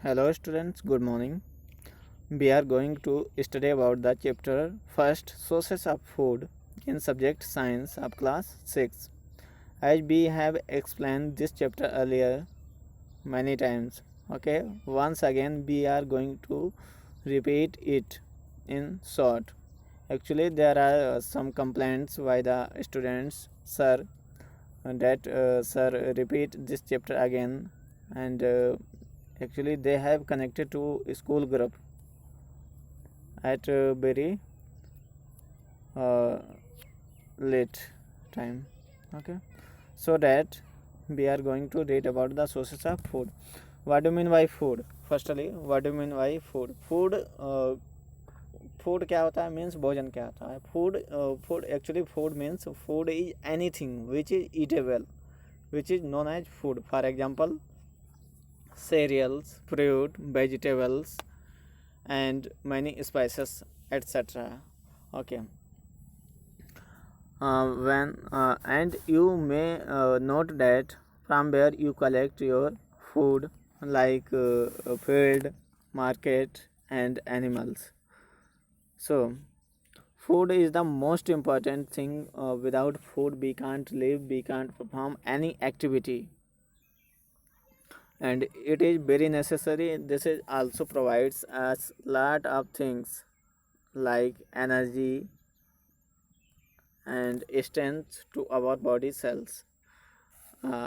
Hello students, good morning. We are going to study about the chapter first sources of food in subject science of class 6. As we have explained this chapter earlier many times. Okay, once again we are going to repeat it in short. Actually there are some complaints by the students, sir, that sir repeat this chapter again, and actually they have connected to school group at very uh, late time. Okay, so that we are going to read about the sources of food. What do you mean by food? Firstly, what do you mean by food? Food क्या होता है, means भोजन क्या होता है. Food actually food means food is anything which is eatable, which is known as food. For example, cereals, fruit, vegetables, and many spices, etc. Okay, when and you may note that from where you collect your food, like field, market, and animals. So food is the most important thing. Without food we can't live, we can't perform any activity, and it is very necessary. This is also provides us lot of things like energy and strength to our body cells.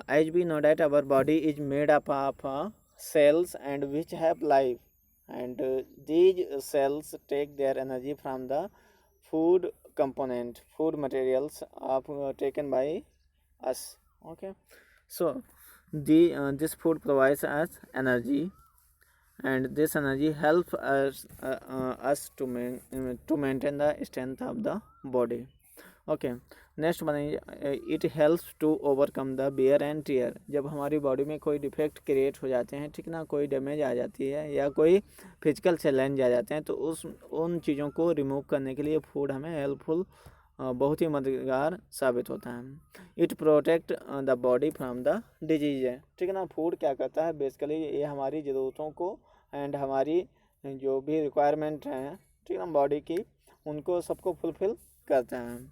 As we know that our body is made up of cells and which have life, and these cells take their energy from the food component, food materials of taken by us. Okay, so this food provides us energy, and this energy helps us to maintain the strength of the body. Okay, next बनाइए. It helps to overcome the wear and tear. जब हमारी body में कोई defect create हो जाते हैं, ठीक ना, कोई डैमेज आ जाती है या कोई फिजिकल चैलेंज आ जाते हैं, तो उन चीज़ों को रिमूव करने के लिए फूड हमें हेल्पफुल, बहुत ही मददगार साबित होता है. It protect the body from the disease है, ठीक है ना. फूड क्या करता है बेसिकली, ये हमारी ज़रूरतों को एंड हमारी जो भी रिक्वायरमेंट हैं, ठीक है ना, बॉडी की, उनको सबको फुलफिल करते हैं.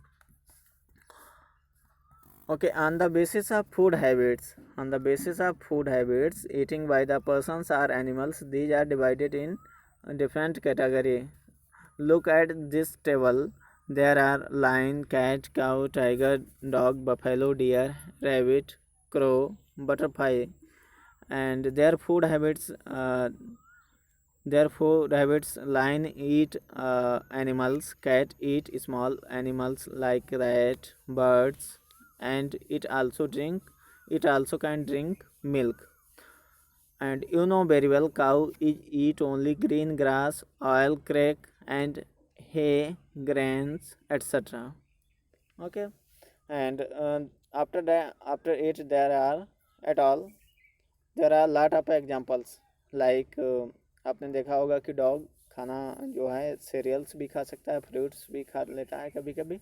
Okay, on the basis of food habits, eating by the persons or animals, these are divided in different category. Look at this table. There are lion, cat, cow, tiger, dog, buffalo, deer, rabbit, crow, butterfly, and their food habits. Lion eat animals, cat eat small animals like rat, birds, and it also can drink milk. And you know very well, cow eat only green grass, oil crack, and hay, grains, etc. Okay, and after it there are lot of examples like आपने देखा होगा कि dog खाना जो है serials भी खा सकता है, फ्रूट्स भी खा लेता है कभी कभी,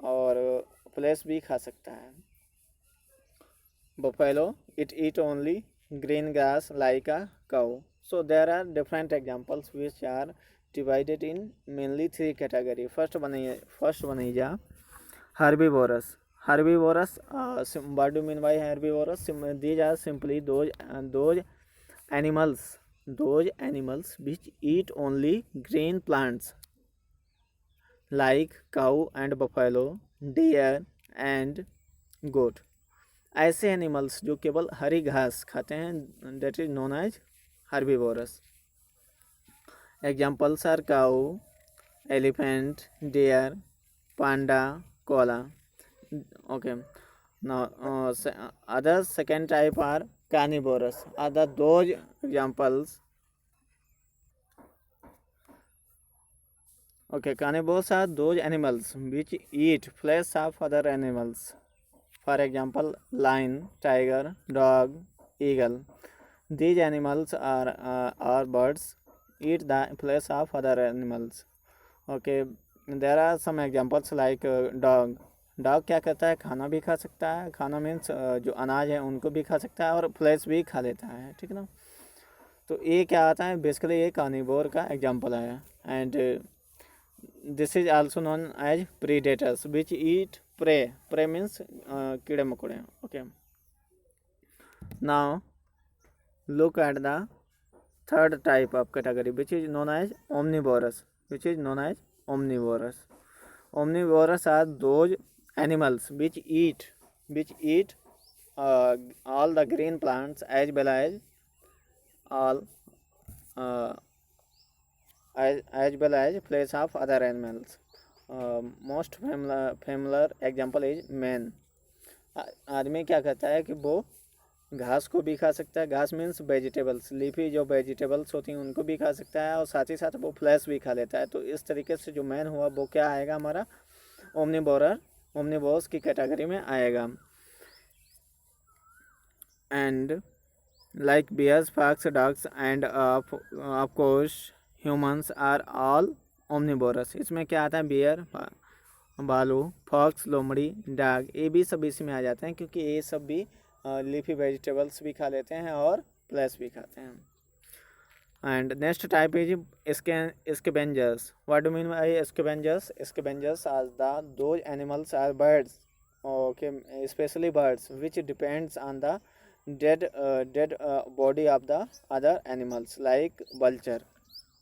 और फ्लेश भी खा सकता है. buffalo, it eat only green grass like a cow. So there are different examples which are divided in mainly three category. First बनाइए जा herbivorous. What do you mean by herbivorous? These are simply those animals which eat only green plants like cow and buffalo, deer and goat. ऐसे animals जो केवल हरी घास खाते हैं, that is known as herbivorous. Examples are cow, elephant, deer, panda, koala. Okay, now other second type are carnivorous. Other those examples. Okay, carnivores are those animals which eat flesh of other animals. For example, lion, tiger, dog, eagle. These animals are birds eat the flesh of other animals. Okay, there are some examples like dog. Dog क्या करता है, खाना भी खा सकता है. खाना means जो अनाज है उनको भी खा सकता है और फ्लेश भी खा लेता है, ठीक है ना. तो ये क्या आता है, बेसिकली ये कार्निवोर का एग्जांपल है. And this is also known as predators which eat prey. Prey means कीड़े मकोड़े. Okay, now look at the third type of category which is known as omnivorous. Omnivorous are those animals which eat all the green plants as well as all uh, as well as flesh of other animals. Most familiar example is man. आदमी क्या करता है कि वो घास को भी खा सकता है. घास मीन्स वेजिटेबल्स, लीफी जो वेजिटेबल्स होती हैं उनको भी खा सकता है, और साथ ही साथ वो फ्लैश भी खा लेता है. तो इस तरीके से जो मैन हुआ वो क्या आएगा, हमारा ओमनिवोरस की कैटेगरी में आएगा. And like bears, fox, dogs and of course humans are all omnivorous. इसमें क्या आता है, बियर, भालू, फॉक्स, लोमड़ी, डॉग, ये भी सब इसी में आ जाते हैं, क्योंकि ये सब भी लीफी वेजिटेबल्स भी खा लेते हैं और फ्लैश भी खाते हैं. And next type is scavengers. What do mean by scavengers? Scavengers are those animals are birds, okay, especially birds which depends on the dead body of the other animals like vulture.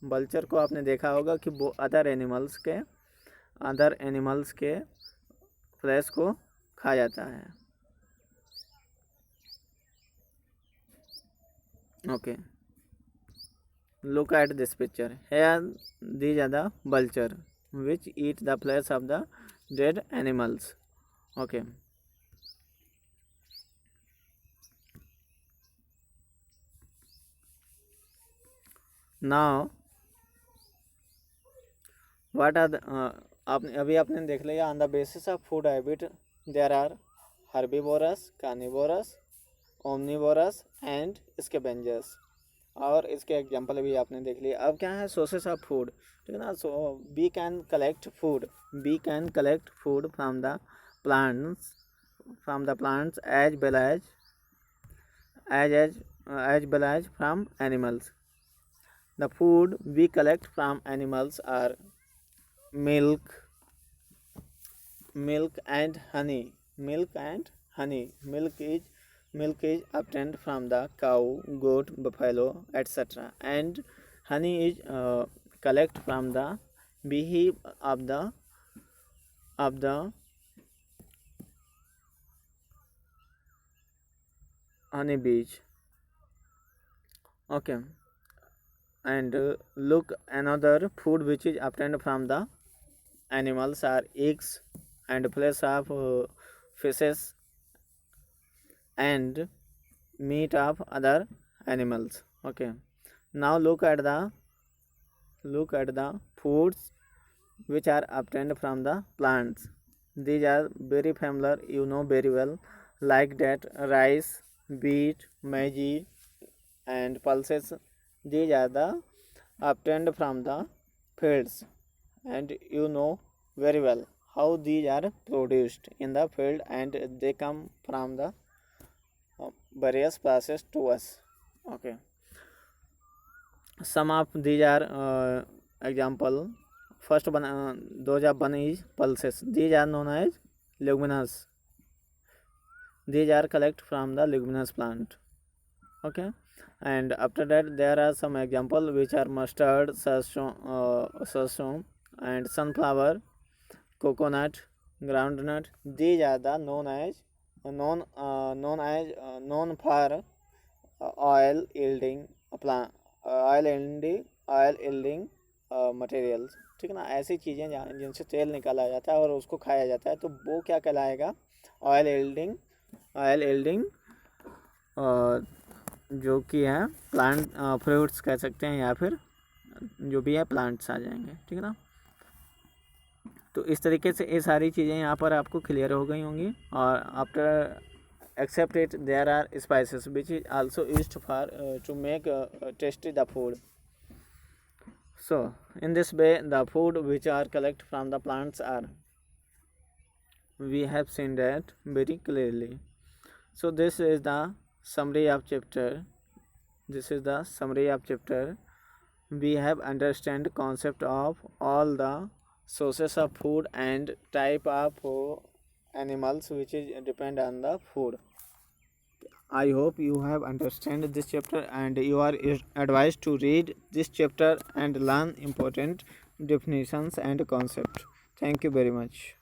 Vulture को आपने देखा होगा कि वो other animals के flash को खा जाता है. Okay, look at this picture. Here these are the vulture which eat the flesh of the dead animals. Okay, now what are the आपने देख लिया on the basis of food habit there are herbivorous, carnivorous, omnivorous and scavengers. और इसके example भी आपने देख लिया. अब क्या है, सोर्सेस ऑफ फूड, ठीक है ना. So we can collect food from the plants as well as from animals. The food we collect from animals are milk and honey. Milk is obtained from the cow, goat, buffalo, etc. And honey is collect from the beehive of the honey bees. Okay, and look, another food which is obtained from the animals are eggs and flesh of fishes and meat of other animals. Okay, now look at the foods which are obtained from the plants. These are very familiar, you know very well, like that rice, wheat, maize and pulses. These are the obtained from the fields, and you know very well how these are produced in the field, and they come from the various process to us. Okay, some of these are example. First one, those one is pulses. These are known as leguminous. These are collect from the leguminous plant. Okay, and after that there are some example which are mustard, sarson and sunflower, coconut, groundnut. These are the known for oil yielding materials, ठीक है ना. ऐसी चीज़ें जिनसे तेल निकाला जाता है और उसको खाया जाता है, तो वो क्या कहलाएगा, ऑयल यील्डिंग जो कि है प्लांट फ्रूट्स कह सकते हैं, या फिर जो भी है प्लांट्स आ जाएंगे, ठीक है ना. तो इस तरीके से ये सारी चीज़ें यहाँ पर आपको क्लियर हो गई होंगी. और after except it there are spices which is also used for to make tasty the food. So in this way the food which are collect from the plants are, we have seen that very clearly. So this is the summary of chapter This is the summary of chapter. We have understand concept of all the sources of food and type of animals which is depend on the food. I hope you have understand this chapter and you are advised to read this chapter and learn important definitions and concepts. Thank you very much.